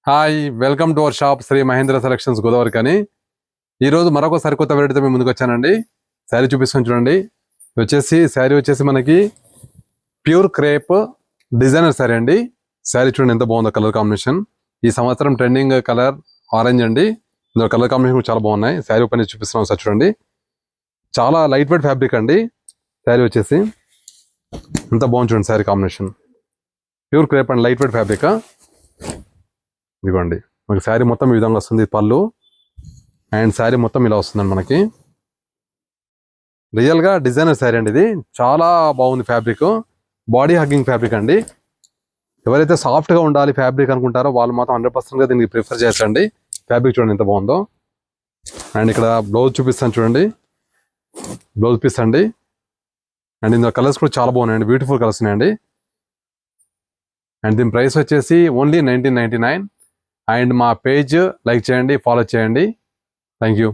Hi welcome to our shop Shri Mahendra selections Godavari కానీ ఈరోజు మరొక సరికొత్త వెరైటీతో మేము ముందుకు వచ్చానండి. శారీ చూపిస్తాను చూడండి. శారీ వచ్చేసి మనకి ప్యూర్ క్రేప్ డిజైనర్ శారీ అండి. శారీ చూడండి ఎంత బాగుందో కలర్ కాంబినేషన్. ఈ సంవత్సరం ట్రెండింగ్ కలర్ ఆరెంజ్ అండి. ఇందులో కలర్ కాంబినేషన్ చాలా బాగున్నాయి. శారీ ఓపెన్ చేసి చూపిస్తున్నాం సార్ చూడండి. చాలా లైట్ వెయిట్ ఫ్యాబ్రిక్ అండి. శారీ వచ్చేసి ఎంత బాగుంది చూడండి. Sari combination pure crepe and light weight fabric. ఇదిగోండి మనకి శారీ మొత్తం ఈ విధంగా వస్తుంది. పళ్ళు అండ్ శారీ మొత్తం ఇలా వస్తుందండి. మనకి రియల్గా డిజైనర్ శారీ అండి. ఇది చాలా బాగుంది. ఫ్యాబ్రిక్ బాడీ హగ్గింగ్ ఫ్యాబ్రిక్ అండి. ఎవరైతే సాఫ్ట్గా ఉండాలి ఫ్యాబ్రిక్ అనుకుంటారో వాళ్ళు మాత్రం 100%గా దీనికి ప్రిఫర్ చేయండి. ఫ్యాబ్రిక్ చూడండి ఎంత బాగుందో. అండ్ ఇక్కడ బ్లౌజ్ చూపిస్తాను చూడండి. బ్లౌజ్ పీస్ అండి. అండ్ ఇందులో కలర్స్ కూడా చాలా బాగున్నాయండి. బ్యూటిఫుల్ కలర్స్ ఉన్నాయండి. అండ్ దీని ప్రైస్ వచ్చేసి ఓన్లీ 1999. అండ్ మా పేజ్ లైక్ చేయండి, ఫాలో చేయండి. Thank you.